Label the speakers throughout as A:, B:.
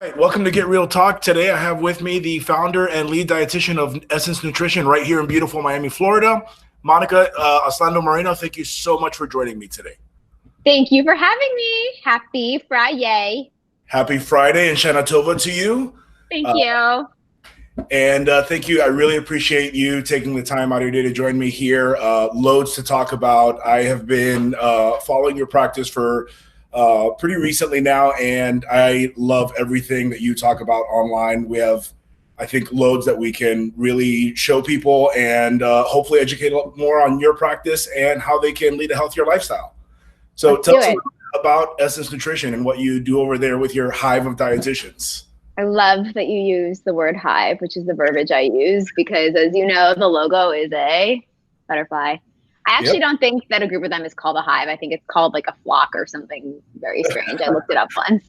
A: All right, welcome to Get Real Talk. Today I have with me the founder and lead dietitian of Essence Nutrition right here in beautiful Miami, Florida, Monica Auslander Moreno. Thank you so much for joining me today.
B: Thank you for having me. Happy Friday.
A: Happy Friday and Shana Tova to you.
B: Thank you.
A: And thank you. I really appreciate you taking the time out of your day to join me here. Loads to talk about. I have been following your practice for pretty recently now, and I love everything that you talk about online. We have, I think, loads that we can really show people and hopefully educate a lot more on your practice and how they can lead a healthier lifestyle. So tell us a little bit about Essence Nutrition and what you do over there with your hive of dietitians.
B: I love that you use the word hive, which is the verbiage I use, because as you know, the logo is a butterfly. I actually don't think that a group of them is called a hive. I think it's called like a flock or something very strange. I looked it up once.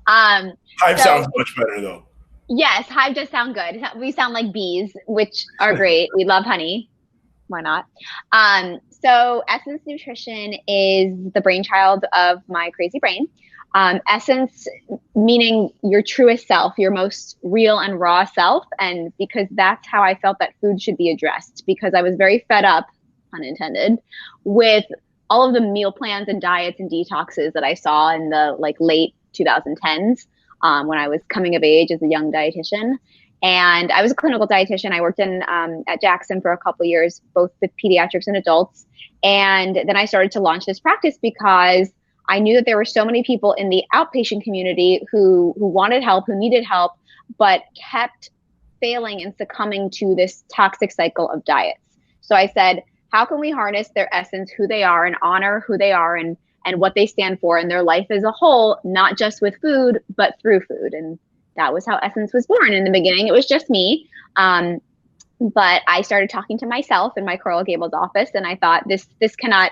A: Hive sounds much better though.
B: Yes, hive does sound good. We sound like bees, which are great. We love honey. Why not? So Essence Nutrition is the brainchild of my crazy brain. Essence meaning your truest self, your most real and raw self. And because that's how I felt that food should be addressed, because I was very fed up, unintended, with all of the meal plans and diets and detoxes that I saw in the late 2010s when I was coming of age as a young dietitian. And I was a clinical dietitian. I worked in at Jackson for a couple of years, both with pediatrics and adults. And then I started to launch this practice because I knew that there were so many people in the outpatient community who wanted help, who needed help, but kept failing and succumbing to this toxic cycle of diets. So I said, how can we harness their essence, who they are, and honor who they are and what they stand for in their life as a whole, not just with food, but through food. And that was how Essence was born. In the beginning, it was just me. But I started talking to myself in my Coral Gables office, and I thought, this cannot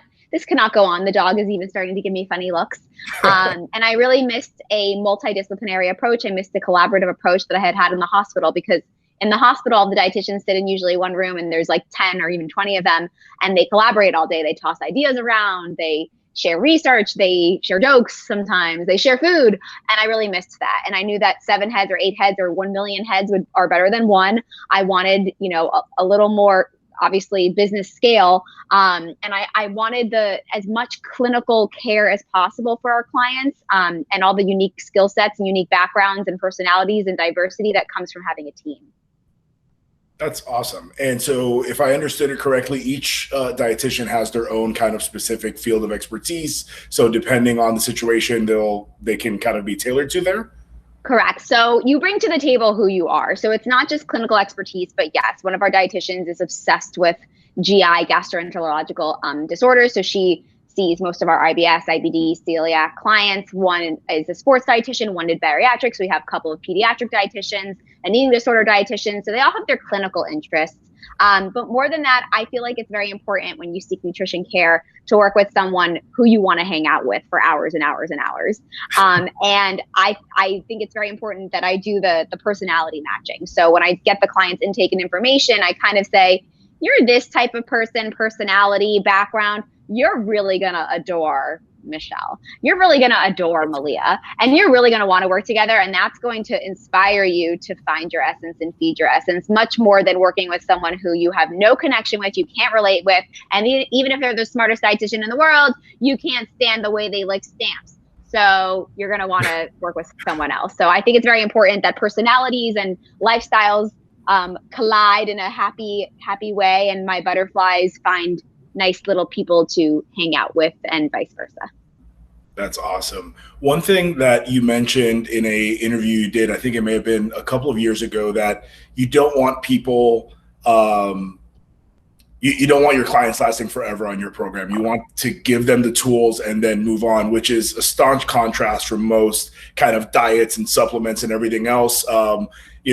B: go on. The dog is even starting to give me funny looks. And I really missed a multidisciplinary approach. I missed the collaborative approach that I had in the hospital, because in the hospital, all the dietitians sit in usually one room and there's like 10 or even 20 of them, and they collaborate all day. They toss ideas around, they share research, they share jokes sometimes, they share food. And I really missed that. And I knew that 7 heads or 8 heads or 1 million heads are better than one. I wanted, a little more, obviously, business scale. And I wanted as much clinical care as possible for our clients, and all the unique skill sets and unique backgrounds and personalities and diversity that comes from having a team.
A: That's awesome. And so if I understood it correctly, each dietitian has their own kind of specific field of expertise. So depending on the situation, they can kind of be tailored to there.
B: Correct. So you bring to the table who you are. So it's not just clinical expertise, but yes, one of our dietitians is obsessed with GI, gastroenterological disorders. So she sees most of our IBS, IBD, celiac clients. One is a sports dietitian, one did bariatrics. We have a couple of pediatric dietitians, an eating disorder dietitian. So they all have their clinical interests. But more than that, I feel like it's very important when you seek nutrition care to work with someone who you want to hang out with for hours and hours and hours. And I think it's very important that I do the personality matching. So when I get the client's intake and information, I kind of say, you're this type of person, personality, background, you're really going to adore Michelle. You're really going to adore Malia, and you're really going to want to work together. And that's going to inspire you to find your essence and feed your essence much more than working with someone who you have no connection with, you can't relate with. And even if they're the smartest dietitian in the world, you can't stand the way they lick stamps. So you're going to want to work with someone else. So I think it's very important that personalities and lifestyles collide in a happy way, and my butterflies find nice little people to hang out with, and vice versa.
A: That's awesome. One thing that you mentioned in a interview you did, I think it may have been a couple of years ago, that you don't want people, you don't want your clients lasting forever on your program. You want to give them the tools and then move on, which is a staunch contrast from most kind of diets and supplements and everything else.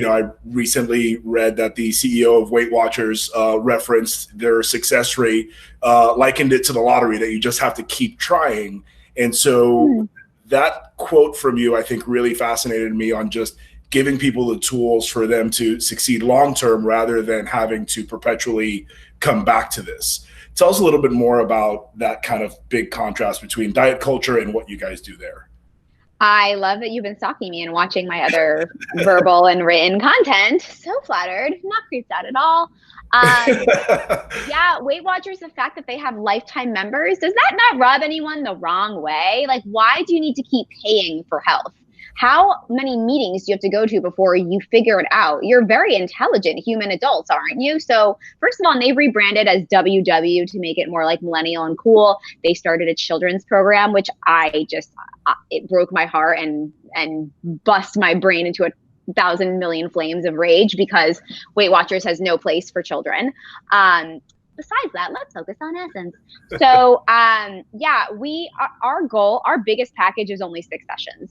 A: I recently read that the CEO of Weight Watchers referenced their success rate, likened it to the lottery, that you just have to keep trying. And so that quote from you, I think, really fascinated me on just giving people the tools for them to succeed long-term rather than having to perpetually come back to this. Tell us a little bit more about that kind of big contrast between diet culture and what you guys do there.
B: I love that you've been stalking me and watching my other verbal and written content. So flattered, not creeped out at all. Yeah, Weight Watchers, the fact that they have lifetime members, does that not rub anyone the wrong way? Like, why do you need to keep paying for health? How many meetings do you have to go to before you figure it out? You're very intelligent human adults, aren't you? So first of all, and they rebranded as WW to make it more like millennial and cool. They started a children's program, which it broke my heart and bust my brain into 1,000 million flames of rage, because Weight Watchers has no place for children. Besides that, let's focus on Essence. So yeah, our goal, our biggest package is only 6 sessions.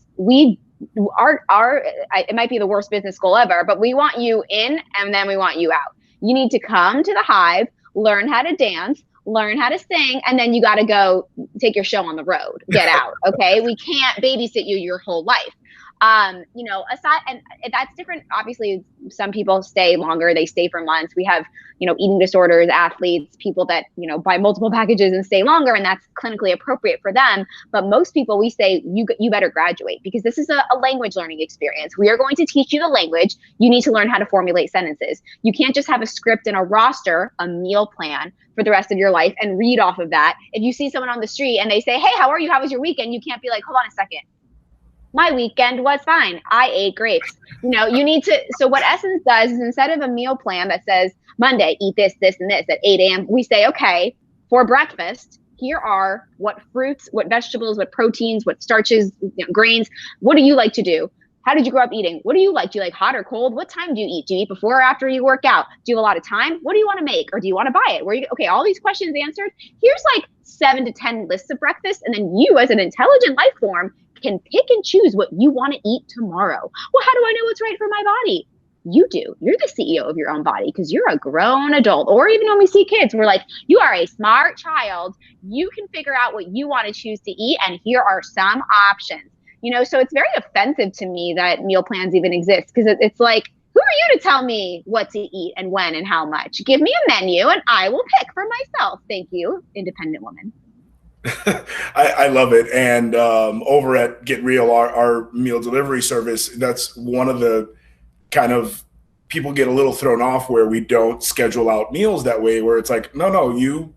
B: It might be the worst business goal ever, but we want you in and then we want you out. You need to come to the Hive, learn how to dance, learn how to sing, and then you got to go take your show on the road, get out. Okay. We can't babysit you your whole life. Aside, and that's different. Obviously, some people stay longer, they stay for months. We have, eating disorders, athletes, people that, buy multiple packages and stay longer, and that's clinically appropriate for them. But most people, we say, you better graduate, because this is a language learning experience. We are going to teach you the language. You need to learn how to formulate sentences. You can't just have a script and a roster, a meal plan for the rest of your life and read off of that. If you see someone on the street and they say, hey, how are you? How was your weekend? You can't be like, hold on a second. My weekend was fine. I ate grapes. You need to, so what Essence does is, instead of a meal plan that says Monday, eat this, this, and this at 8 a.m., we say, okay, for breakfast, here are what fruits, what vegetables, what proteins, what starches, grains. What do you like to do? How did you grow up eating? What do you like? Do you like hot or cold? What time do you eat? Do you eat before or after you work out? Do you have a lot of time? What do you want to make? Or do you want to buy it? Okay, all these questions answered. Here's like 7 to 10 lists of breakfast. And then you, as an intelligent life form, can pick and choose what you want to eat tomorrow. Well, how do I know what's right for my body? You do. You're the CEO of your own body, because you're a grown adult. Or even when we see kids, we're like, you are a smart child. You can figure out what you want to choose to eat, and here are some options. So it's very offensive to me that meal plans even exist, because it's like, who are you to tell me what to eat and when and how much? Give me a menu and I will pick for myself. Thank you, independent woman.
A: I love it. And over at getReal, our meal delivery service, that's one of the kind of, people get a little thrown off where we don't schedule out meals that way, where it's like, no, you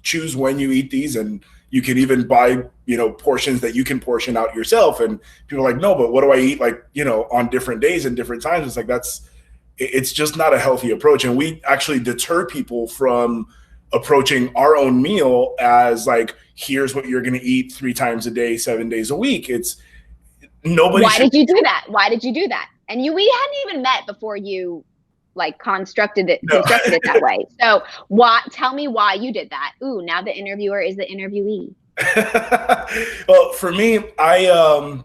A: choose when you eat these, and you can even buy, portions that you can portion out yourself. And people are like, no, but what do I eat, like, on different days and different times? It's like, it's just not a healthy approach. And we actually deter people from approaching our own meal as like, here's what you're going to eat 3 times a day, 7 days a week. It's nobody.
B: Why did you do that? Why did you do that? And we hadn't even met before you like constructed it that way. So tell me why you did that. Ooh, now the interviewer is the interviewee.
A: Well, for me, I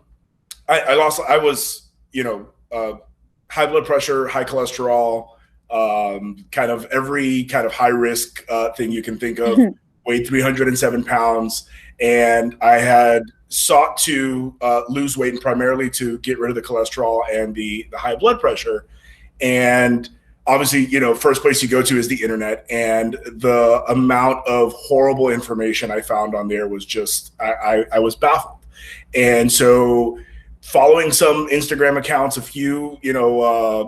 A: was, high blood pressure, high cholesterol, kind of every kind of high risk thing you can think of, weighed 307 pounds. And I had sought to lose weight, and primarily to get rid of the cholesterol and the high blood pressure. And obviously, first place you go to is the internet, and the amount of horrible information I found on there was just, I was baffled. And so following some Instagram accounts, a few,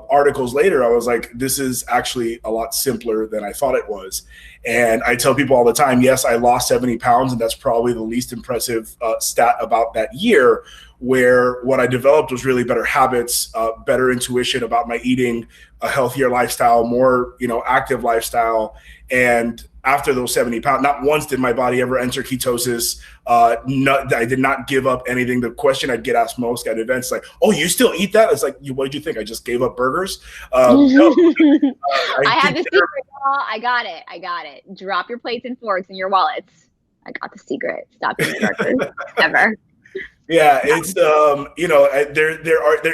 A: articles later, I was like, this is actually a lot simpler than I thought it was. And I tell people all the time, yes, I lost 70 pounds, and that's probably the least impressive stat about that year, where what I developed was really better habits, better intuition about my eating, a healthier lifestyle, more, active lifestyle. And after those 70 pounds, not once did my body ever enter ketosis. I did not give up anything. The question I'd get asked most at events, like, oh, you still eat that? It's like, what did you think? I just gave up burgers? No.
B: I have the secret, y'all. I got it. Drop your plates and forks in your wallets. I got the secret. Stop eating burgers. Never.
A: Yeah, it's there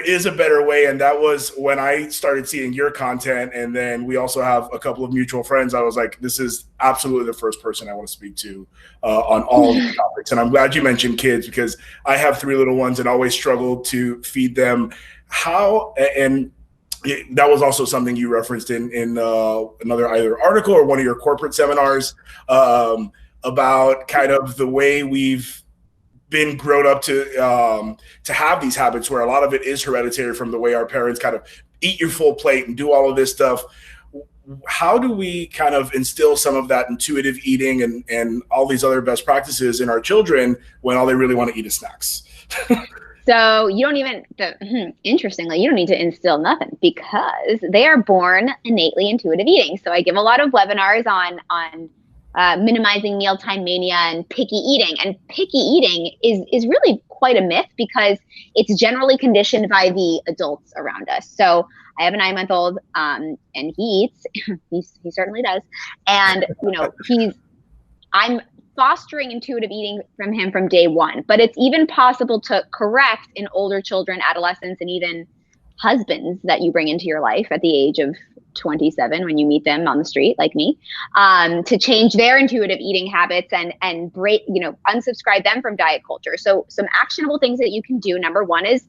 A: is a better way, and that was when I started seeing your content, and then we also have a couple of mutual friends. I was like, this is absolutely the first person I want to speak to on all of these topics. And I'm glad you mentioned kids, because I have 3 little ones and always struggled to feed them. And that was also something you referenced in another either article or one of your corporate seminars about kind of the way we've been grown up to have these habits where a lot of it is hereditary from the way our parents kind of eat your full plate and do all of this stuff. How do we kind of instill some of that intuitive eating and all these other best practices in our children when all they really want to eat is snacks?
B: So you don't even, interestingly, you don't need to instill nothing because they are born innately intuitive eating. So I give a lot of webinars on minimizing mealtime mania and picky eating. And picky eating is really quite a myth because it's generally conditioned by the adults around us. So I have a 9-month-old and he eats, he certainly does. And, I'm fostering intuitive eating from him from day one, but it's even possible to correct in older children, adolescents, and even husbands that you bring into your life at the age of 27 when you meet them on the street like me, to change their intuitive eating habits and break, unsubscribe them from diet culture. So some actionable things that you can do. Number one is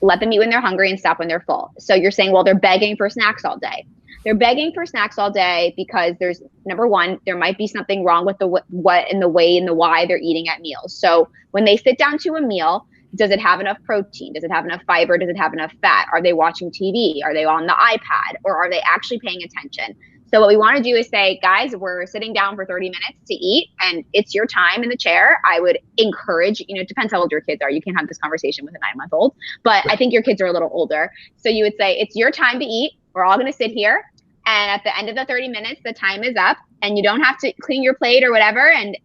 B: let them eat when they're hungry and stop when they're full. So you're saying, well, they're begging for snacks all day. They're begging for snacks all day because there's, number one, there might be something wrong with the what and the way and the why they're eating at meals. So when they sit down to a meal, does it have enough protein? Does it have enough fiber? Does it have enough fat? Are they watching TV? Are they on the iPad? Or are they actually paying attention? So what we want to do is say, guys, we're sitting down for 30 minutes to eat and it's your time in the chair. I would encourage, it depends how old your kids are. You can't have this conversation with a 9-month-old, but I think your kids are a little older. So you would say, it's your time to eat. We're all going to sit here. And at the end of the 30 minutes, the time is up and you don't have to clean your plate or whatever. And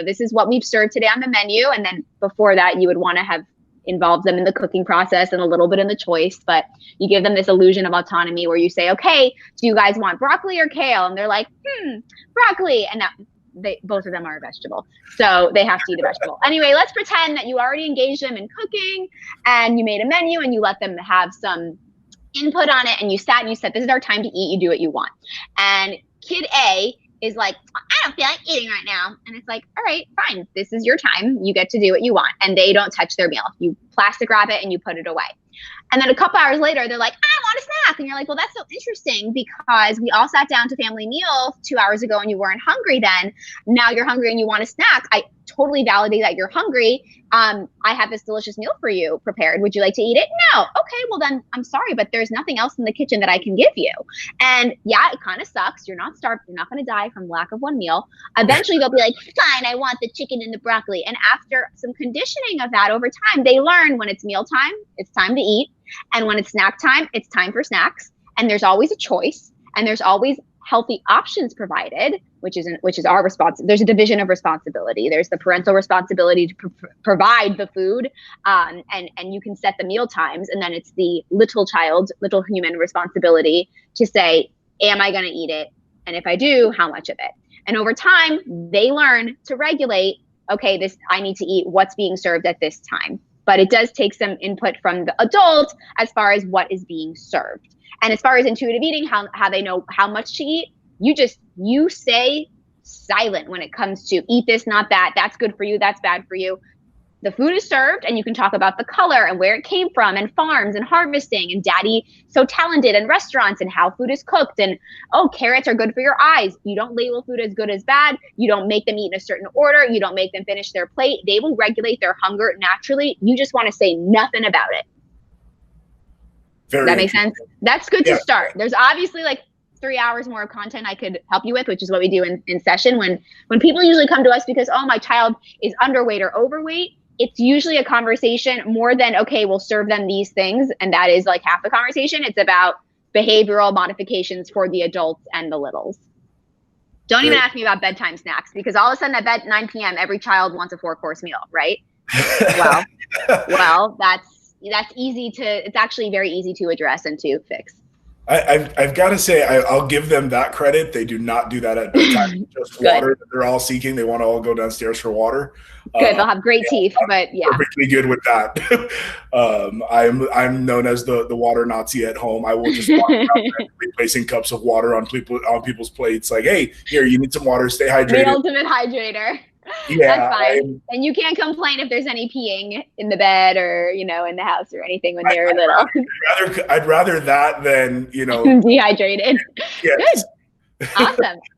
B: this is what we've served today on the menu. And then before that, you would want to have involved them in the cooking process and a little bit in the choice, but you give them this illusion of autonomy where you say, okay, do you guys want broccoli or kale? And they're like, broccoli. And both of them are a vegetable. So they have to eat a vegetable. Anyway, let's pretend that you already engaged them in cooking and you made a menu and you let them have some input on it and you sat and you said, this is our time to eat, you do what you want. And kid A is like, I don't feel like eating right now. And it's like, all right, fine. This is your time. You get to do what you want. And they don't touch their meal. You plastic wrap it and you put it away. And then a couple hours later, they're like, I want a snack. And you're like, well, that's so interesting because we all sat down to family meal 2 hours ago and you weren't hungry then. Now you're hungry and you want a snack. I totally validate that you're hungry. I have this delicious meal for you prepared. Would you like to eat it? No. Okay, well then I'm sorry, but there's nothing else in the kitchen that I can give you. And yeah, it kind of sucks. You're not starved. You're not going to die from lack of one meal. Eventually they'll be like, fine, I want the chicken and the broccoli. And after some conditioning of that over time, they learn when it's mealtime, it's time to eat. And when it's snack time, it's time for snacks. And there's always a choice and there's always healthy options provided, which is our response. There's a division of responsibility. There's the parental responsibility to provide the food, and you can set the meal times. And then it's the little human responsibility to say, am I going to eat it? And if I do, how much of it? And over time, they learn to regulate, okay, I need to eat what's being served at this time. But it does take some input from the adult as far as what is being served. And as far as intuitive eating, how they know how much to eat, you say silent when it comes to eat this, not that, that's good for you, that's bad for you. The food is served and you can talk about the color and where it came from and farms and harvesting and daddy so talented and restaurants and how food is cooked and, oh, carrots are good for your eyes. You don't label food as good as bad. You don't make them eat in a certain order. You don't make them finish their plate. They will regulate their hunger naturally. You just want to say nothing about it. Does that make sense? That's good to start. There's obviously like 3 hours more of content I could help you with, which is what we do in session. When people usually come to us because, oh, my child is underweight or overweight, it's usually a conversation more than, okay, we'll serve them these things. And that is like half the conversation. It's about behavioral modifications for the adults and the littles. Don't even ask me about bedtime snacks because all of a sudden at 9 p.m., every child wants a 4-course meal, right? Well, it's actually very easy to address and to fix.
A: I've got to say, I'll give them that credit. They do not do that at bedtime. Just water that they're all seeking. They want to all go downstairs for water.
B: Good. They'll have great teeth, but yeah.
A: Perfectly good with that. I'm known as the water Nazi at home. I will just walk around replacing cups of water on people's plates. Like, hey, here, you need some water. Stay hydrated.
B: The ultimate hydrator.
A: Yeah,
B: that's fine. And you can't complain if there's any peeing in the bed or, in the house or anything when they're little.
A: I'd rather that than,
B: dehydrated.
A: Yes.
B: Good.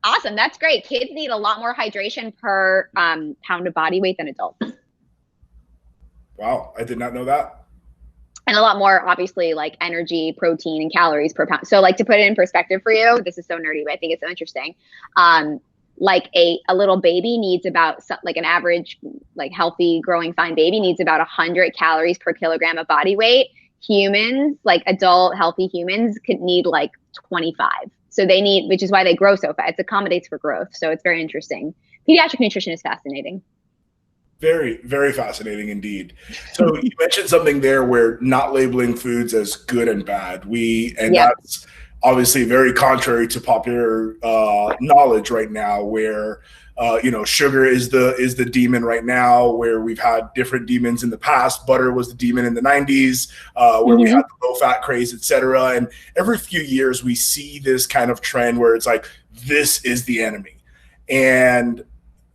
B: Awesome. That's great. That's great. Kids need a lot more hydration per pound of body weight than adults.
A: Wow, I did not know that.
B: And a lot more, obviously, like energy, protein, and calories per pound. So, like, to put it in perspective for you, this is so nerdy, but I think it's so interesting. Like a little baby needs about, like an average, like healthy, growing, fine baby needs about 100 calories per kilogram of body weight. Humans, like adult, healthy humans, could need like 25. So they need, which is why they grow so fast. It accommodates for growth. So it's very interesting. Pediatric nutrition is fascinating.
A: Very, very fascinating indeed. So you mentioned something there where not labeling foods as good and bad. That's obviously very contrary to popular knowledge right now, where sugar is the demon right now, where we've had different demons in the past. Butter was the demon in the 90s, where we had the low fat craze, etc. And every few years we see this kind of trend where it's like, this is the enemy. And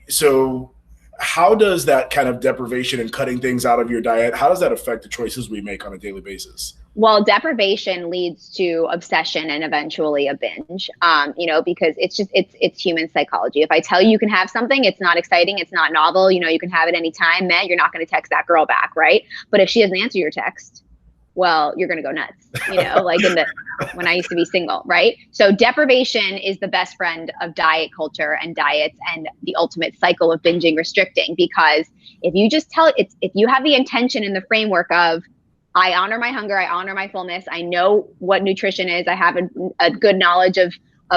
A: so how does that kind of deprivation and cutting things out of your diet, how does that affect the choices we make on a daily basis?
B: Well, deprivation leads to obsession and eventually a binge, because it's human psychology. If I tell you can have something, it's not exciting, it's not novel, you can have it anytime, man, you're not going to text that girl back, right? But if she doesn't answer your text, well, you're going to go nuts, like when I used to be single, right? So deprivation is the best friend of diet culture and diets and the ultimate cycle of binging, restricting, because if you just if you have the intention and the framework of, I honor my hunger, I honor my fullness, I know what nutrition is, I have a good knowledge of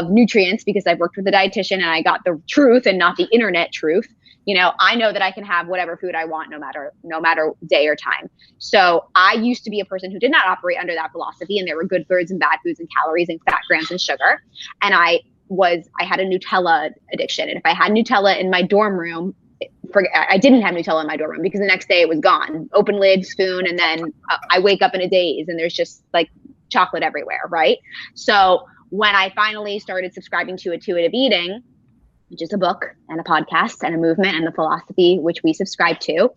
B: nutrients because I've worked with a dietitian and I got the truth and not the internet truth. I know that I can have whatever food I want no matter day or time. So I used to be a person who did not operate under that philosophy, and there were good foods and bad foods and calories and fat grams and sugar. And I had a Nutella addiction. And if I had Nutella in my dorm room, I didn't have Nutella in my dorm room because the next day it was gone. Open lid, spoon, and then I wake up in a daze and there's just like chocolate everywhere, right? So when I finally started subscribing to intuitive eating, which is a book and a podcast and a movement and the philosophy which we subscribe to,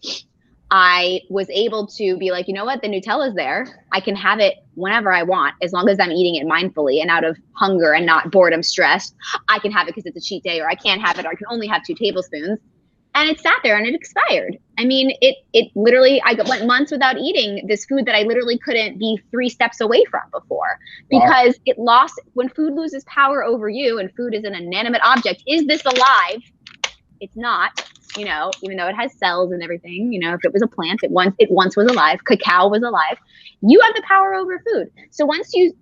B: I was able to be like, you know what, the Nutella's there. I can have it whenever I want, as long as I'm eating it mindfully and out of hunger and not boredom, stress. I can have it because it's a cheat day, or I can't have it, or I can only have 2 tablespoons. And it sat there and it expired. I mean, it literally, I went months without eating this food that I literally couldn't be 3 steps away from before, because it lost, when food loses power over you, and food is an inanimate object. Is this alive? It's not, even though it has cells and everything, if it was a plant, it once was alive. Cacao was alive. You have the power over food. So once you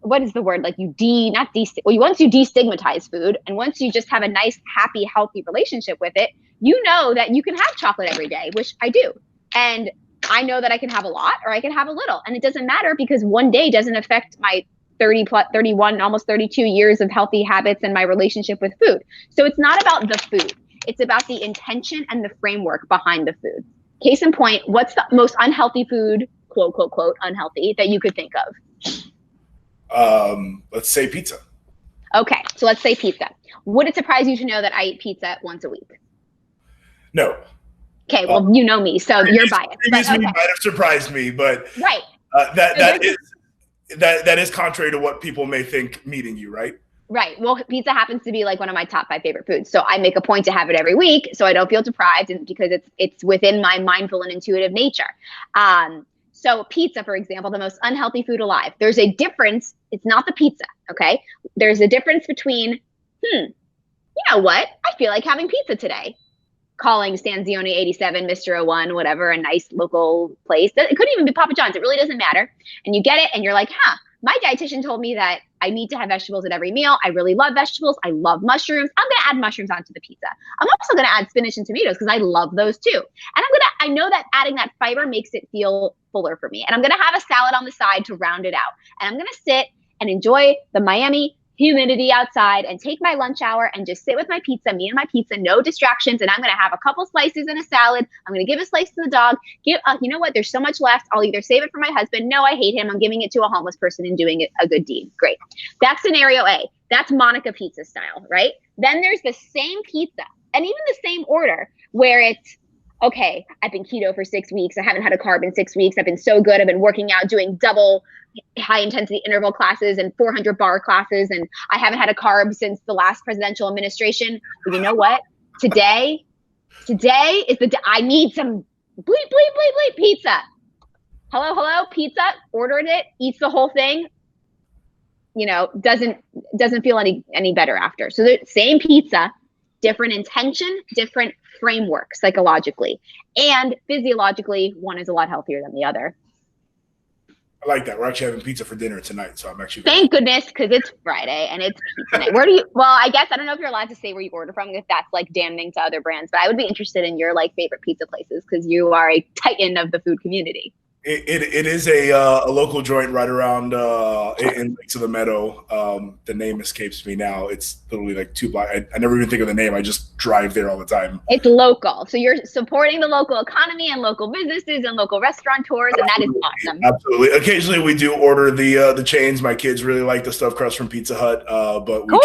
B: what is the word? Like once you destigmatize food, and once you just have a nice, happy, healthy relationship with it, you know that you can have chocolate every day, which I do. And I know that I can have a lot or I can have a little, and it doesn't matter because one day doesn't affect my 31, almost 32 years of healthy habits and my relationship with food. So it's not about the food. It's about the intention and the framework behind the food. Case in point, what's the most unhealthy food, quote, quote, quote, unhealthy, that you could think of?
A: Let's say pizza.
B: Okay, so let's say pizza. Would it surprise you to know that I eat pizza once a week?
A: No.
B: Okay, well, you know me, so you're biased.
A: Previous might have surprised me, but
B: right.
A: That is contrary to what people may think meeting you, right?
B: Right. Well, pizza happens to be like one of my top 5 favorite foods. So I make a point to have it every week so I don't feel deprived, and because it's within my mindful and intuitive nature. So pizza, for example, the most unhealthy food alive. There's a difference. It's not the pizza, okay? There's a difference between, you know what? I feel like having pizza today. Calling Stanzione 87, Mr. 01, whatever, a nice local place. It couldn't even be Papa John's. It really doesn't matter. And you get it and you're like, my dietitian told me that I need to have vegetables at every meal. I really love vegetables. I love mushrooms. I'm going to add mushrooms onto the pizza. I'm also going to add spinach and tomatoes because I love those too. And I know that adding that fiber makes it feel fuller for me. And I'm going to have a salad on the side to round it out. And I'm going to sit and enjoy the Miami humidity outside and take my lunch hour and just sit with my pizza, me and my pizza, no distractions. And I'm going to have a couple slices and a salad. I'm going to give a slice to the dog. You know what? There's so much left. I'll either save it for my husband. No, I hate him. I'm giving it to a homeless person and doing it a good deed. Great. That's scenario A. That's Monica pizza style, right? Then there's the same pizza and even the same order where it's, okay, I've been keto for 6 weeks. I haven't had a carb in 6 weeks. I've been so good. I've been working out, doing double high intensity interval classes and 400 bar classes. And I haven't had a carb since the last presidential administration. But you know what? Today, Today is the day. I need some bleep pizza. Hello, pizza. Ordered it, eats the whole thing. Doesn't feel any better after. So the same pizza, different intention, different framework psychologically and physiologically. One is a lot healthier than the other.
A: I like that. We're actually having pizza for dinner tonight, so I'm actually.
B: Thank goodness, because it's Friday and it's pizza night. Well, I guess I don't know if you're allowed to say where you order from, if that's like damning to other brands, but I would be interested in your like favorite pizza places because you are a titan of the food community.
A: It is a local joint right around in Lakes of the Meadow. The name escapes me now. It's literally like 2 blocks. I never even think of the name. I just drive there all the time.
B: It's local. So you're supporting the local economy and local businesses and local restaurateurs, and that is awesome.
A: Absolutely. Occasionally we do order the chains. My kids really like the stuffed crust from Pizza Hut, but we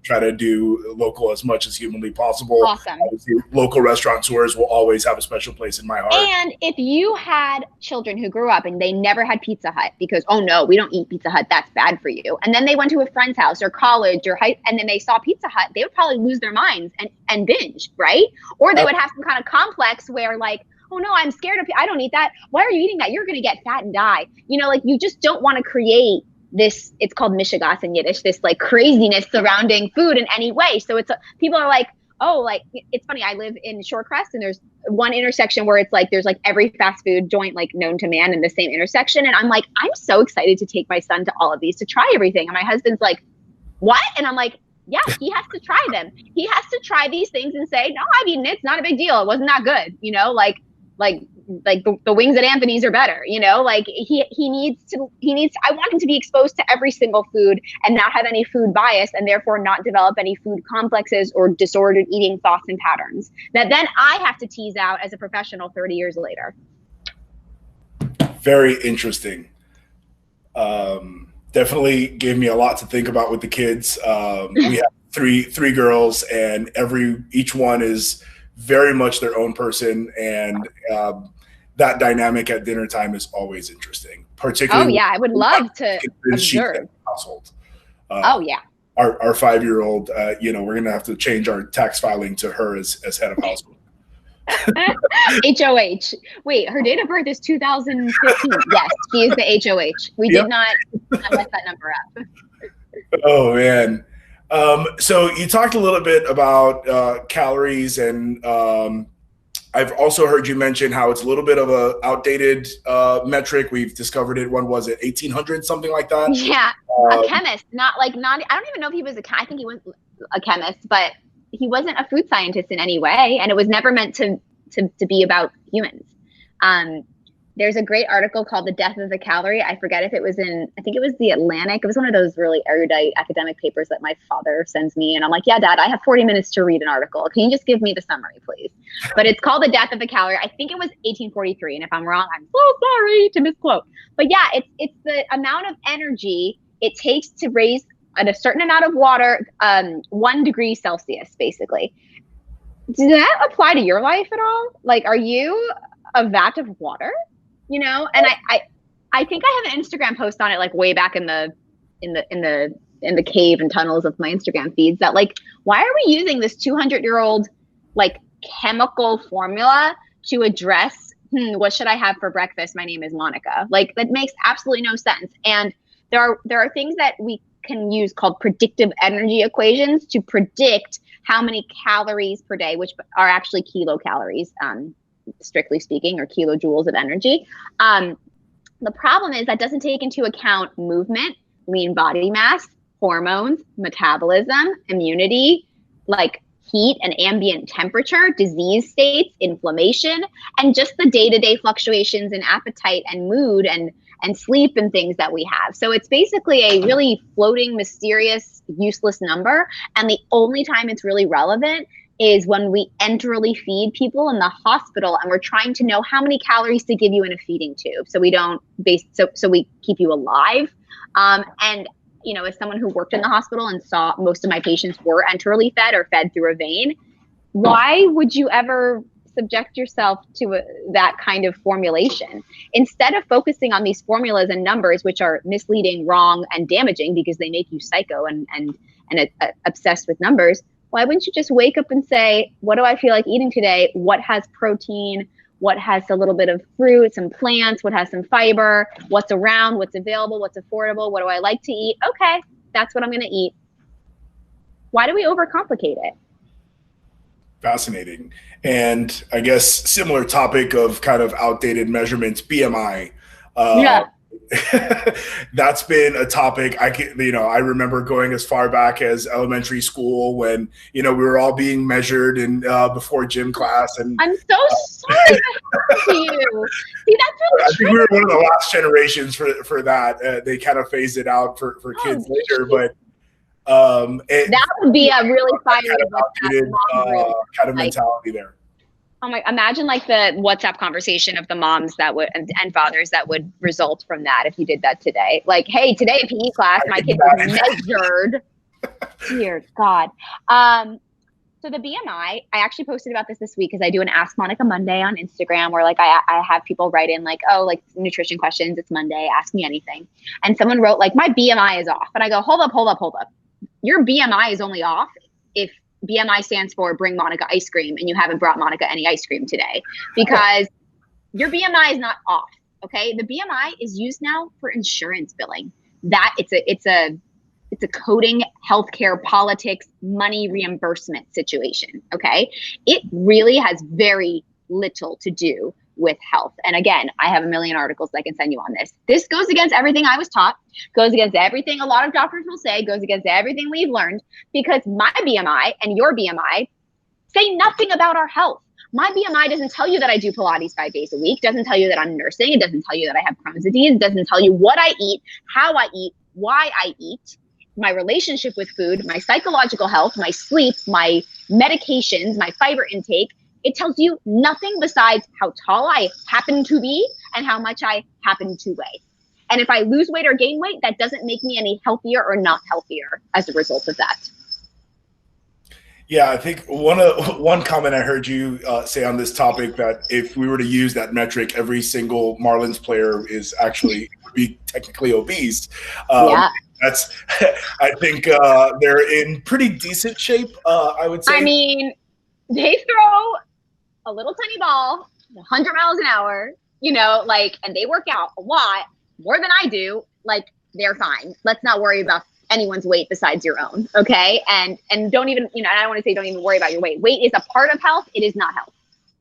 A: try to do local as much as humanly possible.
B: Awesome.
A: Obviously, local restaurateurs will always have a special place in my heart.
B: And if you had children who grew up and they never had Pizza Hut because, oh no, we don't eat Pizza Hut, that's bad for you. And then they went to a friend's house or college or and then they saw Pizza Hut, they would probably lose their minds and binge, right? Or they would have some kind of complex where like, oh no, I'm scared of, I don't eat that. Why are you eating that? You're going to get fat and die. Like you just don't want to create this, it's called mishigas in Yiddish, this like craziness surrounding food in any way. So people are like, oh, like, it's funny. I live in Shorecrest and there's one intersection where it's like, there's like every fast food joint like known to man in the same intersection. And I'm like, I'm so excited to take my son to all of these to try everything. And my husband's like, what? And I'm like, yeah, he has to try them. He has to try these things and say, no, I've eaten it. It's not a big deal. It wasn't that good. Like the wings at Anthony's are better, like he needs, I want him to be exposed to every single food and not have any food bias and therefore not develop any food complexes or disordered eating thoughts and patterns that then I have to tease out as a professional 30 years later.
A: Very interesting. Definitely gave me a lot to think about with the kids. We have three girls and each one is very much their own person, and that dynamic at dinner time is always interesting. Particularly,
B: I would love to observe.
A: Household.
B: Our
A: 5-year-old, we're gonna have to change our tax filing to her as head of household.
B: HOH. Wait, her date of birth is 2015. Yes, she is the HOH. We did not mess that number up.
A: Oh man. So you talked a little bit about calories, and I've also heard you mention how it's a little bit of a outdated metric. We've discovered it. When was it? 1800, something like that?
B: Yeah, a chemist, not. I don't even know if he was I think he was a chemist, but he wasn't a food scientist in any way, and it was never meant to be about humans. There's a great article called The Death of the Calorie. I forget if it was I think it was the Atlantic. It was one of those really erudite academic papers that my father sends me. And I'm like, yeah, Dad, I have 40 minutes to read an article. Can you just give me the summary, please? But it's called The Death of the Calorie. I think it was 1843. And if I'm wrong, I'm so sorry to misquote. But yeah, it's the amount of energy it takes to raise at a certain amount of water, 1 degree Celsius, basically. Does that apply to your life at all? Like, are you a vat of water? And I think I have an Instagram post on it, like way back in the cave and tunnels of my Instagram feeds, that like, why are we using this 200-year-old like chemical formula to address, what should I have for breakfast? My name is Monica. Like, that makes absolutely no sense. And there are things that we can use called predictive energy equations to predict how many calories per day, which are actually kilocalories, strictly speaking, or kilojoules of energy. The problem is that doesn't take into account movement, lean body mass, hormones, metabolism, immunity, like heat and ambient temperature, disease states, inflammation, and just the day-to-day fluctuations in appetite and mood and sleep and things that we have. So it's basically a really floating, mysterious, useless number. And the only time it's really relevant is when we enterally feed people in the hospital and we're trying to know how many calories to give you in a feeding tube. So we don't so we keep you alive. And as someone who worked in the hospital and saw most of my patients were enterally fed or fed through a vein, why would you ever subject yourself to that kind of formulation? Instead of focusing on these formulas and numbers, which are misleading, wrong, and damaging because they make you psycho and obsessed with numbers, Why wouldn't you just wake up and say, what do I feel like eating today? What has protein? What has a little bit of fruit, some plants? What has some fiber? What's around? What's available? What's affordable? What do I like to eat? Okay, that's what I'm going to eat. Why do we overcomplicate it?
A: Fascinating. And I guess similar topic of kind of outdated measurements, BMI.
B: Yeah.
A: That's been a topic I remember going as far back as elementary school when, we were all being measured and before gym class. And
B: I'm so sorry to you. See, that's really
A: I think we were one of the last generations for that. They kind of phased it out for kids later, but
B: that would be a really fiery
A: kind of mentality there.
B: Oh my! Imagine like the WhatsApp conversation of the moms that would and fathers that would result from that if you did that today. Like, hey, today in PE class, my kid was measured. Dear God. So the BMI, I actually posted about this week because I do an Ask Monica Monday on Instagram where like I have people write in like, oh, like nutrition questions. It's Monday. Ask me anything. And someone wrote like, my BMI is off. And I go, hold up. Your BMI is only off if BMI stands for bring Monica ice cream and you haven't brought Monica any ice cream today, because your BMI is not off. Okay. The BMI is used now for insurance billing. That it's a coding, healthcare, politics, money reimbursement situation. Okay. It really has very little to do with health. And again, I have a million articles I can send you on this. This goes against everything I was taught, goes against everything a lot of doctors will say, goes against everything we've learned, because my BMI and your BMI say nothing about our health. My BMI doesn't tell you that I do Pilates 5 days a week, doesn't tell you that I'm nursing, it doesn't tell you that I have Crohn's disease, it doesn't tell you what I eat, how I eat, why I eat, my relationship with food, my psychological health, my sleep, my medications, my fiber intake. It tells you nothing besides how tall I happen to be and how much I happen to weigh. And if I lose weight or gain weight, that doesn't make me any healthier or not healthier as a result of that.
A: Yeah, I think one comment I heard you say on this topic, that if we were to use that metric, every single Marlins player would be technically obese.
B: Yeah.
A: That's, I think they're in pretty decent shape, I would say.
B: I mean, they throw a little tiny ball, 100 miles an hour, and they work out a lot more than I do. Like, they're fine. Let's not worry about anyone's weight besides your own. Okay. And don't even, I don't want to say don't even worry about your weight. Weight is a part of health. It is not health.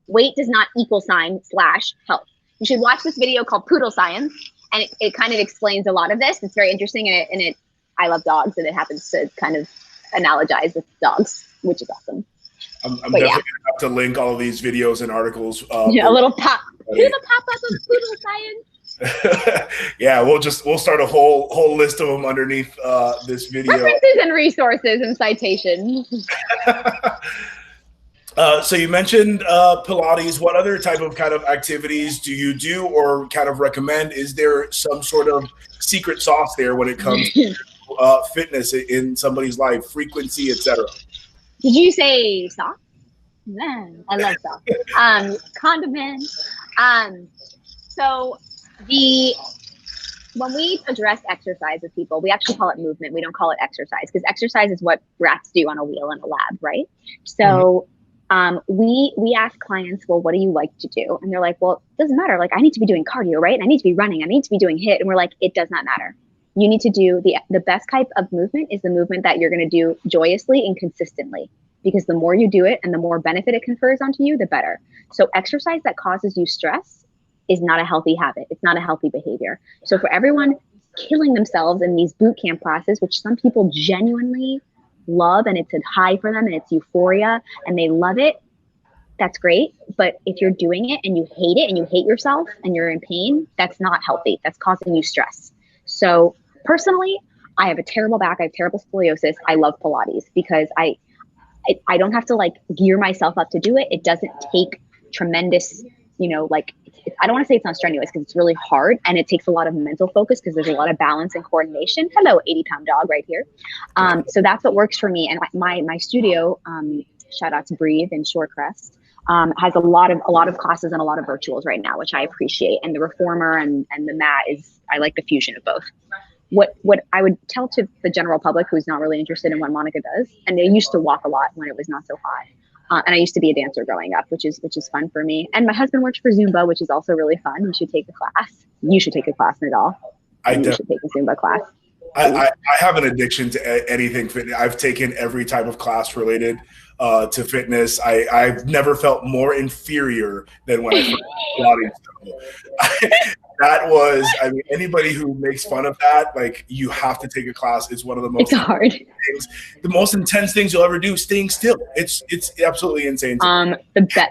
B: Weight does not / health. You should watch this video called Poodle Science. And it kind of explains a lot of this. It's very interesting. And I love dogs, and it happens to kind of analogize with dogs, which is awesome.
A: I'm definitely going to have to link all of these videos and articles.
B: A little pop. Do the pop-up of Poodle Science.
A: Yeah, we'll start a whole list of them underneath this video.
B: References and resources and citations.
A: So you mentioned Pilates. What other type of kind of activities do you do or kind of recommend? Is there some sort of secret sauce there when it comes to fitness in somebody's life, frequency, etc.?
B: Did you say sauce? Man, I love sauce. Condiments. So when we address exercise with people, we actually call it movement. We don't call it exercise, because exercise is what rats do on a wheel in a lab, right? So we ask clients, well, what do you like to do? And they're like, well, it doesn't matter. Like, I need to be doing cardio, right? And I need to be running. I need to be doing HIIT. And we're like, it does not matter. You need to do the best type of movement is the movement that you're going to do joyously and consistently, because the more you do it and the more benefit it confers onto you, the better. So exercise that causes you stress is not a healthy habit. It's not a healthy behavior. So for everyone killing themselves in these boot camp classes, which some people genuinely love, and it's a high for them and it's euphoria and they love it, that's great. But if you're doing it and you hate yourself and you're in pain, that's not healthy. That's causing you stress. So personally, I have a terrible back. I have terrible scoliosis. I love Pilates because I don't have to like gear myself up to do it. It doesn't take tremendous, I don't want to say it's not strenuous, because it's really hard and it takes a lot of mental focus because there's a lot of balance and coordination. Hello, 80-pound dog right here. So that's what works for me. And my studio, shout out to Breathe in Shorecrest, has a lot of classes and a lot of virtuals right now, which I appreciate. And the reformer and the mat I like the fusion of both. what I would tell to the general public who's not really interested in what Monica does, and they used to walk a lot when it was not so hot. And I used to be a dancer growing up, which is fun for me. And my husband works for Zumba, which is also really fun. You should take a class. You should take a class, Nadal. You should take a Zumba class.
A: I have an addiction to anything fitness. I've taken every type of class related to fitness. I've never felt more inferior than when I first Pilates. That was, I mean, anybody who makes fun of that, like, you have to take a class. It's one of the most
B: hard
A: things, the most intense things you'll ever do, staying still. It's absolutely insane.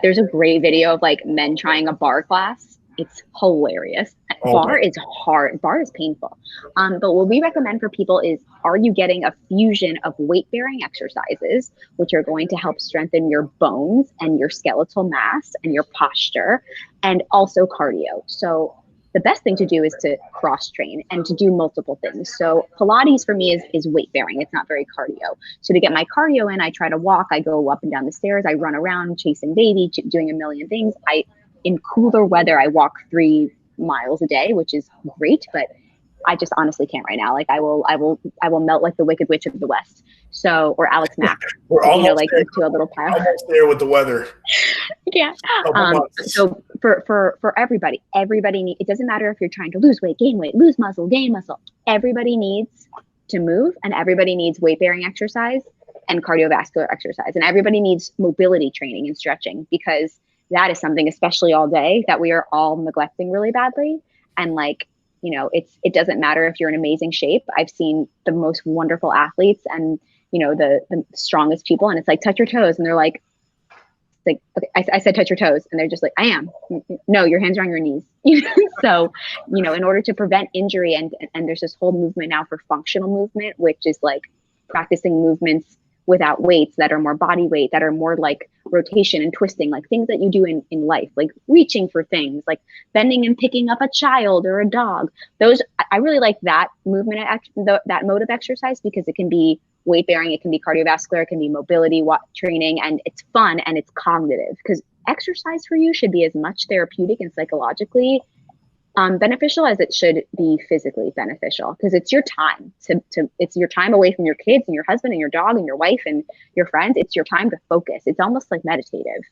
B: There's a great video of like men trying a bar class. It's hilarious. Bar is hard. Bar is painful. But what we recommend for people is, are you getting a fusion of weight-bearing exercises, which are going to help strengthen your bones and your skeletal mass and your posture, and also cardio? So the best thing to do is to cross-train and to do multiple things. So Pilates for me is weight-bearing. It's not very cardio. So to get my cardio in, I try to walk. I go up and down the stairs. I run around chasing baby, doing a million things. In cooler weather, I walk 3 miles a day, which is great, but I just honestly can't right now. Like I will melt like the Wicked Witch of the West. So, or Alex Mack.
A: We're almost
B: like
A: there.
B: Into a little pile.
A: Almost there with the weather.
B: Yeah. So for everybody it doesn't matter if you're trying to lose weight, gain weight, lose muscle, gain muscle. Everybody needs to move, and everybody needs weight-bearing exercise and cardiovascular exercise, and everybody needs mobility training and stretching, because that is something, especially all day, that we are all neglecting really badly. And like, you know, it doesn't matter if you're in amazing shape. I've seen the most wonderful athletes and, you know, the strongest people, and it's like, touch your toes. And they're like, okay, I said, touch your toes. And they're just like, I am. No, your hands are on your knees. So, you know, in order to prevent injury, and there's this whole movement now for functional movement, which is like practicing movements without weights that are more body weight, that are more like rotation and twisting, like things that you do in life, like reaching for things, like bending and picking up a child or a dog. Those, I really like that movement, that mode of exercise, because it can be weight bearing, it can be cardiovascular, it can be mobility training, and it's fun and it's cognitive, because exercise for you should be as much therapeutic and psychologically beneficial as it should be physically beneficial, because it's your time it's your time away from your kids and your husband and your dog and your wife and your friends. It's your time to focus. It's almost like meditative.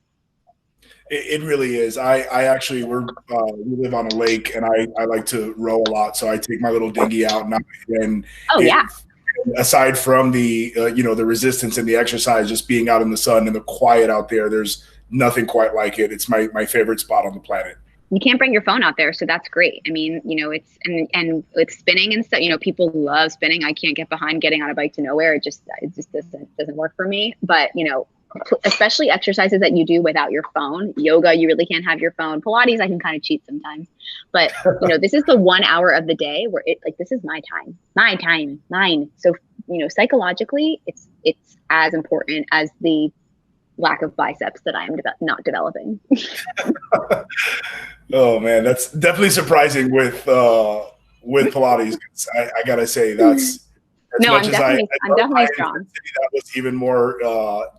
A: It really is. I actually, we live on a lake, and I like to row a lot. So I take my little dinghy out, and aside from the the resistance and the exercise, just being out in the sun and the quiet out there, there's nothing quite like it. It's my favorite spot on the planet.
B: You can't bring your phone out there, so that's great. I mean, you know, it's and with spinning and stuff, you know, people love spinning. I can't get behind getting on a bike to nowhere. It just doesn't work for me. But, you know, especially exercises that you do without your phone. Yoga, you really can't have your phone. Pilates, I can kind of cheat sometimes. But, you know, this is the 1 hour of the day where this is my time, mine. So, you know, psychologically, it's as important as the lack of biceps that I am not developing.
A: Oh man, that's definitely surprising with Pilates. I gotta say, that's
B: I'm definitely strong.
A: That was even more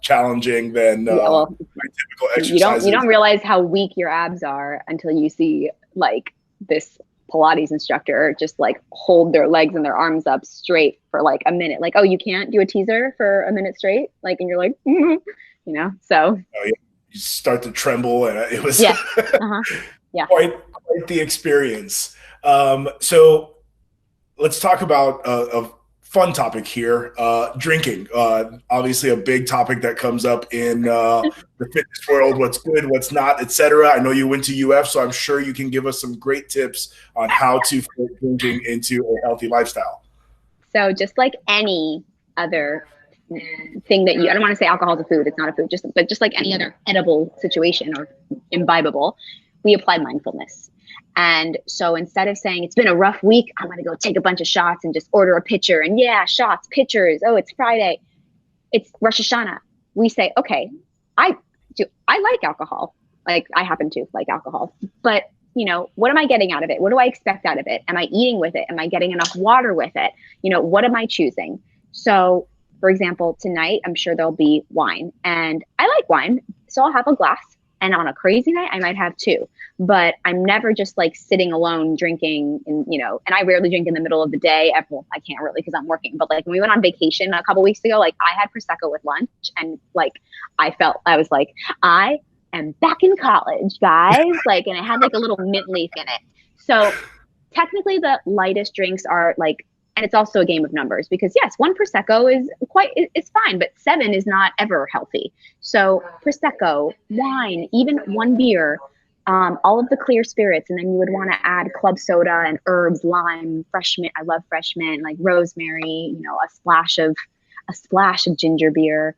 A: challenging than my typical exercise.
B: You don't realize how weak your abs are until you see like this Pilates instructor just like hold their legs and their arms up straight for like a minute. Like, oh, you can't do a teaser for a minute straight? Like, and you're like, you know, so. Oh, yeah.
A: You start to tremble, and it was
B: yeah.
A: quite the experience. So let's talk about a fun topic here, drinking. Obviously a big topic that comes up in the fitness world, what's good, what's not, etc. I know you went to UF, so I'm sure you can give us some great tips on how to fit drinking into a healthy lifestyle.
B: So just like any other thing that I don't want to say alcohol is a food, it's not a food, but just like any other edible situation or imbibable, we apply mindfulness. And so instead of saying it's been a rough week, I'm going to go take a bunch of shots and just order a pitcher, and shots, pitchers. Oh, it's Friday. It's Rosh Hashanah. We say, okay, I like alcohol. Like I happen to like alcohol, but you know, what am I getting out of it? What do I expect out of it? Am I eating with it? Am I getting enough water with it? You know, what am I choosing? So for example, tonight, I'm sure there'll be wine, and I like wine. So I'll have a glass And on a crazy night, I might have 2. But I'm never just like sitting alone drinking, and and I rarely drink in the middle of the day. Well, I can't really because I'm working. But like when we went on vacation a couple weeks ago, like I had Prosecco with lunch, and like I was like, I am back in college, guys. Like, and it had like a little mint leaf in it. So technically the lightest drinks are like, and it's also a game of numbers, because yes, 1 Prosecco it's fine, but 7 is not ever healthy. So Prosecco, wine, even 1 beer, all of the clear spirits. And then you would want to add club soda and herbs, lime, fresh mint. I love fresh mint, like rosemary, a splash of ginger beer,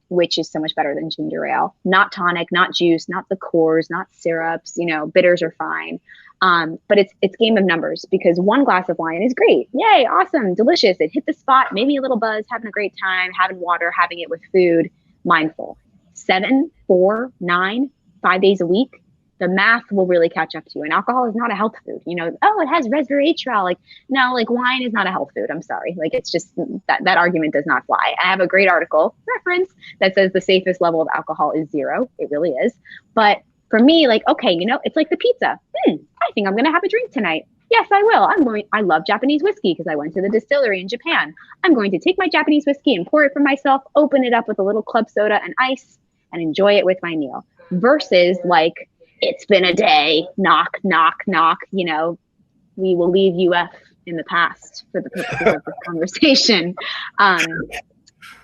B: which is so much better than ginger ale. Not tonic, not juice, not liqueurs, not syrups, bitters are fine. But it's game of numbers, because 1 glass of wine is great. Yay, awesome, delicious. It hit the spot, maybe a little buzz, having a great time, having water, having it with food, mindful. 7, 4, 9, 5 days a week, the math will really catch up to you. And alcohol is not a health food. Oh, it has resveratrol. Like, no, like wine is not a health food. I'm sorry. Like, it's just that argument does not fly. I have a great article reference that says the safest level of alcohol is 0. It really is. But for me, like, okay, it's like the pizza. I think I'm going to have a drink tonight. Yes, I will. I love Japanese whiskey because I went to the distillery in Japan. I'm going to take my Japanese whiskey and pour it for myself, open it up with a little club soda and ice, and enjoy it with my meal. Versus like, it's been a day, knock, knock, knock, we will leave UF in the past for the purposes of this conversation.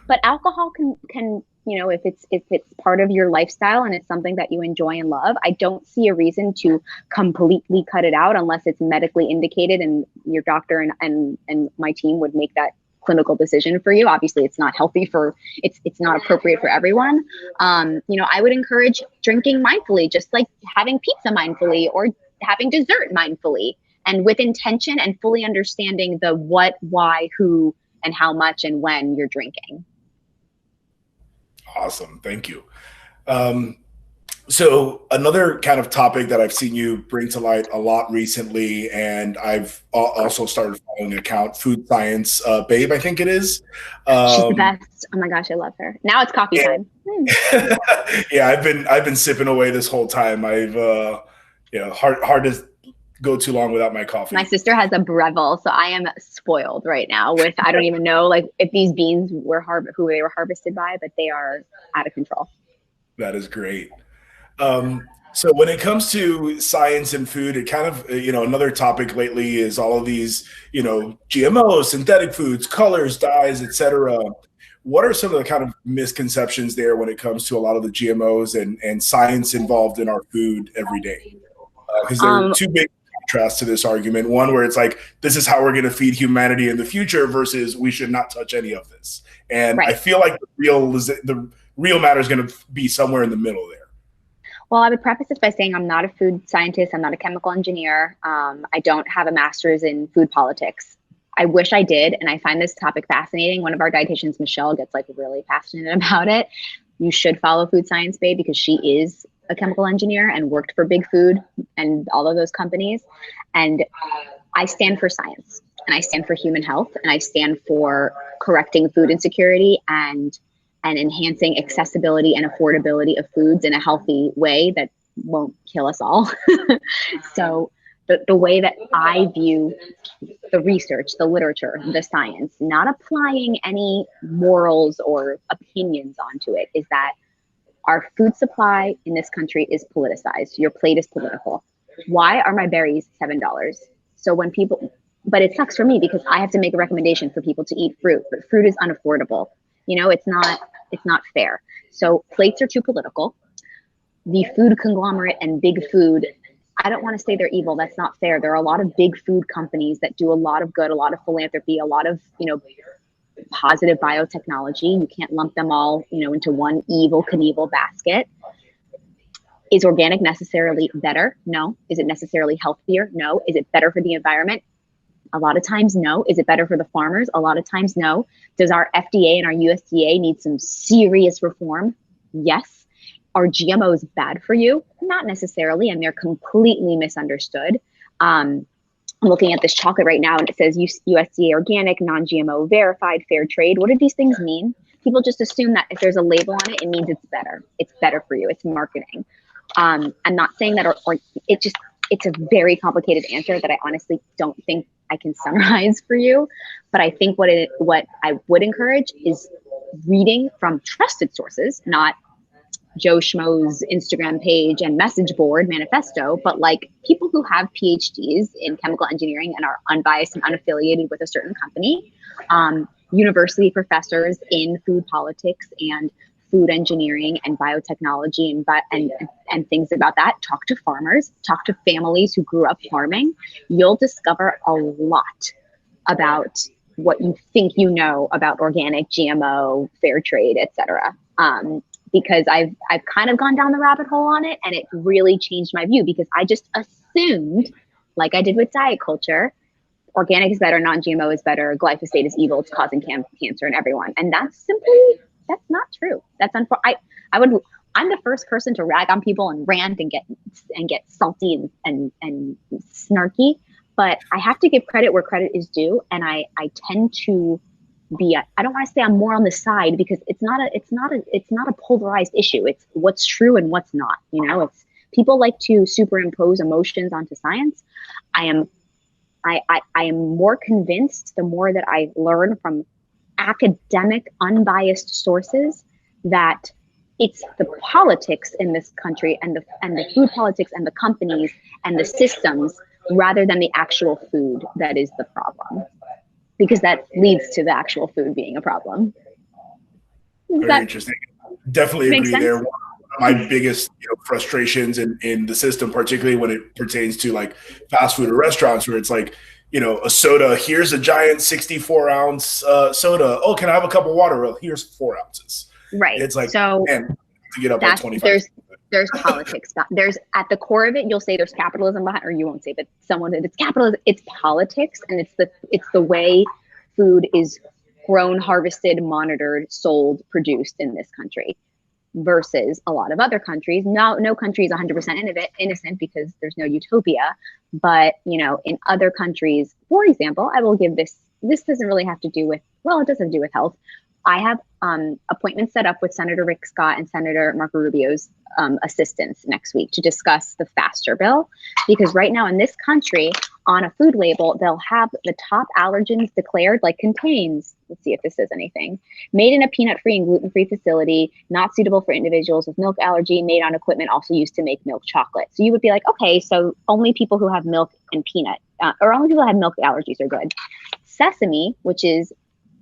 B: But alcohol can if it's part of your lifestyle and it's something that you enjoy and love, I don't see a reason to completely cut it out unless it's medically indicated and your doctor and my team would make that clinical decision for you. Obviously, it's not healthy it's not appropriate for everyone. I would encourage drinking mindfully, just like having pizza mindfully or having dessert mindfully, and with intention and fully understanding the what, why, who, and how much and when you're drinking.
A: Awesome. Thank you. So another kind of topic that I've seen you bring to light a lot recently, and I've also started following an account, Food Science Babe, I think it is.
B: She's the best. Oh my gosh, I love her. Now it's coffee time.
A: Yeah, I've been sipping away this whole time. I've hard to go too long without my coffee.
B: My sister has a Breville, so I am spoiled right now with, I don't even know like if these beans were who they were harvested by, but they are out of control.
A: That is great. So when it comes to science and food, it kind of, another topic lately is all of these, GMOs, synthetic foods, colors, dyes, etc. What are some of the kind of misconceptions there when it comes to a lot of the GMOs and science involved in our food every day? Because there are two big contrasts to this argument. One where it's like, this is how we're going to feed humanity in the future versus we should not touch any of this. And right. I feel like the real matter is going to be somewhere in the middle there.
B: Well, I would preface this by saying I'm not a food scientist. I'm not a chemical engineer. I don't have a master's in food politics. I wish I did. And I find this topic fascinating. One of our dietitians, Michelle, gets like really passionate about it. You should follow Food Science Babe because she is a chemical engineer and worked for Big Food and all of those companies. And I stand for science and I stand for human health and I stand for correcting food insecurity and enhancing accessibility and affordability of foods in a healthy way that won't kill us all. So the way that I view the research, the literature, the science, not applying any morals or opinions onto it, is that our food supply in this country is politicized. Your plate is political. Why are my berries $7? So when but it sucks for me because I have to make a recommendation for people to eat fruit, but fruit is unaffordable. It's not fair. So plates are too political. The food conglomerate and big food, I don't want to say they're evil. That's not fair. There are a lot of big food companies that do a lot of good, a lot of philanthropy, a lot of, positive biotechnology. You can't lump them all, into one evil Knievel basket. Is organic necessarily better? No. Is it necessarily healthier? No. Is it better for the environment? A lot of times, no. Is it better for the farmers? A lot of times, no. Does our FDA and our USDA need some serious reform? Yes. Are GMOs bad for you? Not necessarily, and they're completely misunderstood. I'm looking at this chocolate right now, and it says USDA organic, non-GMO, verified, fair trade. What do these things mean? people just assume that if there's a label on it, it means it's better. It's better for you. It's marketing. I'm not saying that, or it's a very complicated answer that I honestly don't think I can summarize for you. But I think what I would encourage is reading from trusted sources, not Joe Schmo's Instagram page and message board manifesto, but like people who have PhDs in chemical engineering and are unbiased and unaffiliated with a certain company, university professors in food politics and food engineering and biotechnology and things about that. Talk to farmers, talk to families who grew up farming. You'll discover a lot about what you think you know about organic, GMO, fair trade, etc. Because I've kind of gone down the rabbit hole on it, and it really changed my view, because I just assumed, like I did with diet culture, organic is better, non-GMO is better, glyphosate is evil, it's causing cancer in everyone. And that's not true. That's I'm the first person to rag on people and rant and get salty and snarky, but I have to give credit where credit is due. And I tend to be, I don't want to say I'm more on the side, because it's not a polarized issue. It's what's true and what's not. It's people like to superimpose emotions onto science. I am more convinced the more that I learn from academic, unbiased sources that it's the politics in this country and the food politics and the companies and the systems rather than the actual food that is the problem, because that leads to the actual food being a problem.
A: Very interesting. Definitely agree there. One of my biggest frustrations in the system, particularly when it pertains to like fast food or restaurants, where it's like, a soda, here's a giant 64-ounce soda. Oh, can I have a cup of water? Well, here's 4 ounces.
B: Right.
A: It's like,
B: so
A: man, to get up at 25.
B: There's politics. There's at the core of it, you'll say there's capitalism behind, or you won't say, but it's capitalism, it's politics, and it's the way food is grown, harvested, monitored, sold, produced in this country versus a lot of other countries. No country is 100% innocent, because there's no utopia. But, in other countries, for example, I will give this doesn't really have to do with, well, it does have to do with health. I have appointments set up with Senator Rick Scott and Senator Marco Rubio's assistants next week to discuss the FASTER bill, because right now in this country, on a food label, they'll have the top allergens declared, like contains, let's see if this says anything, made in a peanut-free and gluten-free facility, not suitable for individuals with milk allergy, made on equipment also used to make milk chocolate. So you would be like, okay, so only people who have milk and peanut, or only people who have milk allergies are good. Sesame, which is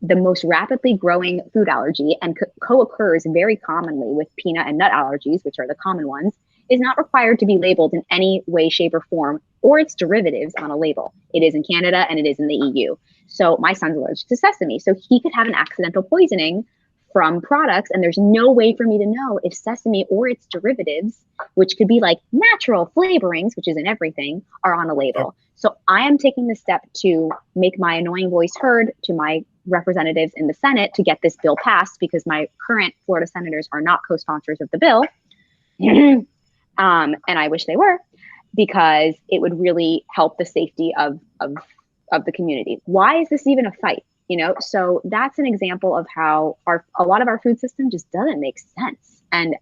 B: the most rapidly growing food allergy and co-occurs very commonly with peanut and nut allergies, which are the common ones, is not required to be labeled in any way, shape, or form, or its derivatives on a label. It is in Canada and it is in the EU. So my son's allergic to sesame. So he could have an accidental poisoning from products, and there's no way for me to know if sesame or its derivatives, which could be like natural flavorings, which is in everything, are on a label. So I am taking the step to make my annoying voice heard to my representatives in the Senate to get this bill passed, because my current Florida senators are not co-sponsors of the bill. And I wish they were, because it would really help the safety of the community. Why is this even a fight? So that's an example of how a lot of our food system just doesn't make sense. And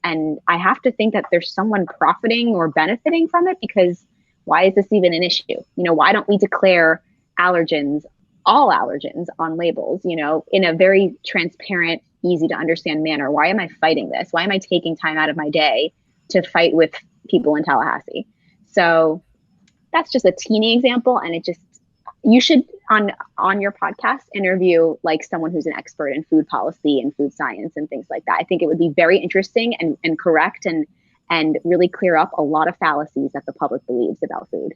B: I have to think that there's someone profiting or benefiting from it, because why is this even an issue? Why don't we declare allergens, all allergens, on labels, in a very transparent, easy to understand manner? Why am I fighting this? Why am I taking time out of my day to fight with people in Tallahassee? So that's just a teeny example. And you should on your podcast interview like someone who's an expert in food policy and food science and things like that. I think it would be very interesting and correct and really clear up a lot of fallacies that the public believes about food.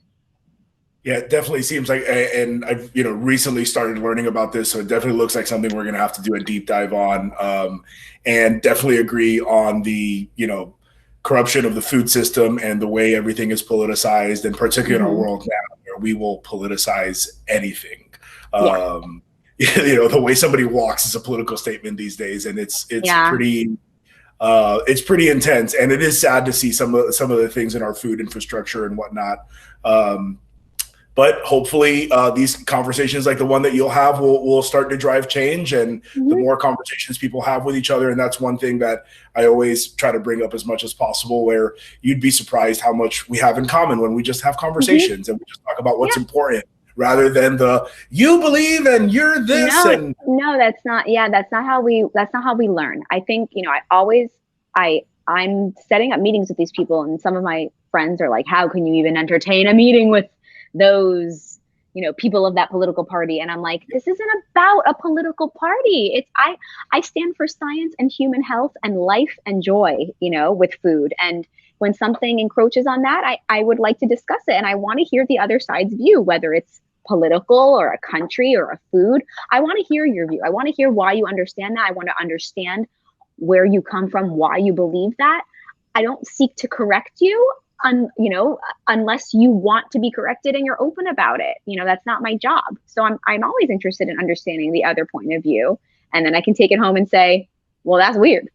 A: Yeah, it definitely seems like, and I've recently started learning about this, so it definitely looks like something we're going to have to do a deep dive on, and definitely agree on the corruption of the food system and the way everything is politicized, and particularly in our world now, where we will politicize anything. The way somebody walks is a political statement these days, and it's pretty intense, and it is sad to see some of the things in our food infrastructure and whatnot. But hopefully these conversations like the one that you'll have will start to drive change, and the more conversations people have with each other. And that's one thing that I always try to bring up as much as possible, where you'd be surprised how much we have in common when we just have conversations and we just talk about what's important, rather than the you believe and you're this.
B: No, that's not. Yeah, that's not how we learn. I think, I'm setting up meetings with these people, and some of my friends are like, how can you even entertain a meeting with those, people of that political party? And I'm like, this isn't about a political party. It's I stand for science and human health and life and joy, with food. And when something encroaches on that, I would like to discuss it. And I want to hear the other side's view, whether it's political or a country or a food. I want to hear your view. I want to hear why you understand that. I want to understand where you come from, why you believe that. I don't seek to correct you, unless you want to be corrected and you're open about it. That's not my job. So I'm always interested in understanding the other point of view, and then I can take it home and say, well, that's weird.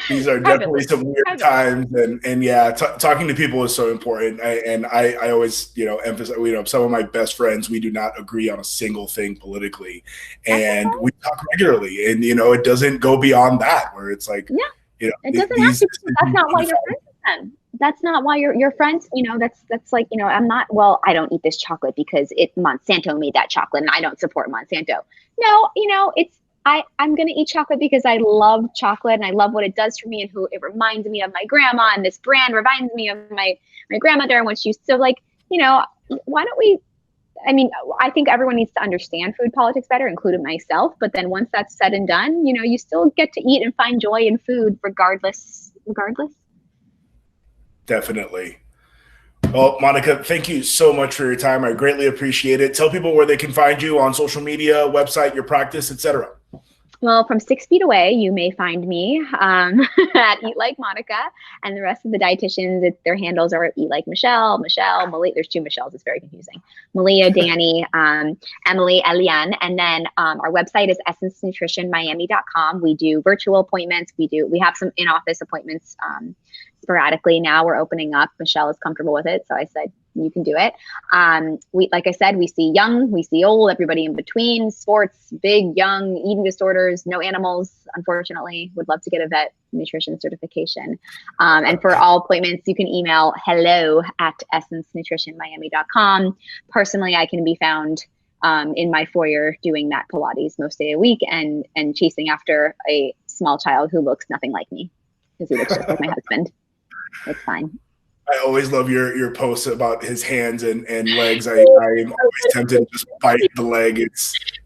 A: These are definitely some weird times, and yeah, talking to people is so important. I always, emphasize, some of my best friends, we do not agree on a single thing politically, and we talk regularly, and it doesn't go beyond that, where it's like,
B: it doesn't have to. That's not why you're friends with them. That's not why you're friends. That's like, I'm not. Well, I don't eat this chocolate because Monsanto made that chocolate, and I don't support Monsanto. No, it's. I'm going to eat chocolate because I love chocolate and I love what it does for me, and who it reminds me of my grandma, and this brand reminds me of my grandmother and what she used to like, why don't we, I think everyone needs to understand food politics better, including myself. But then once that's said and done, you still get to eat and find joy in food regardless.
A: Definitely. Well, Monica, thank you so much for your time. I greatly appreciate it. Tell people where they can find you on social media, website, your practice, etc.
B: Well, from 6 feet away, you may find me at Eat Like Monica, and the rest of the dietitians, their handles are Eat Like Michelle, Malia. There's 2 Michelles. It's very confusing. Malia, Danny, Emily, Eliane. And then our website is essencenutritionmiami.com. We do virtual appointments. We have some in-office appointments sporadically. Now we're opening up. Michelle is comfortable with it, so I said, you can do it. Like I said, we see young, we see old, everybody in between, sports, big, young, eating disorders, no animals, unfortunately. Would love to get a vet nutrition certification. And for all appointments, you can email hello@essencenutritionmiami.com. Personally, I can be found in my foyer doing that Pilates most day a week, and chasing after a small child who looks nothing like me, because he looks just like my husband. It's fine.
A: I always love your posts about his hands and legs. I am always tempted to just bite the leg.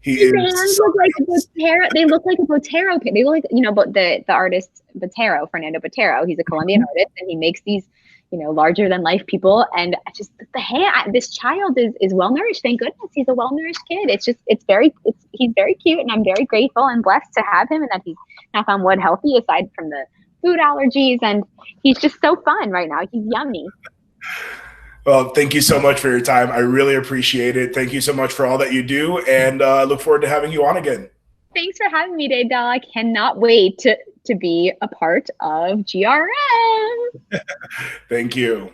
A: His hands
B: look like a Botero. They look like a Botero. They look like, but the artist Botero, Fernando Botero. He's a Colombian artist, and he makes these, larger than life people. And just the hand. This child is well nourished. Thank goodness, he's a well nourished kid. He's very cute, and I'm very grateful and blessed to have him, and that he's, knock on wood, healthy aside from the food allergies, and he's just so fun right now. He's yummy.
A: Well, thank you so much for your time. I really appreciate it. Thank you so much for all that you do, and look forward to having you on again.
B: Thanks for having me, Dave Dahl. I cannot wait to be a part of GRM.
A: Thank you.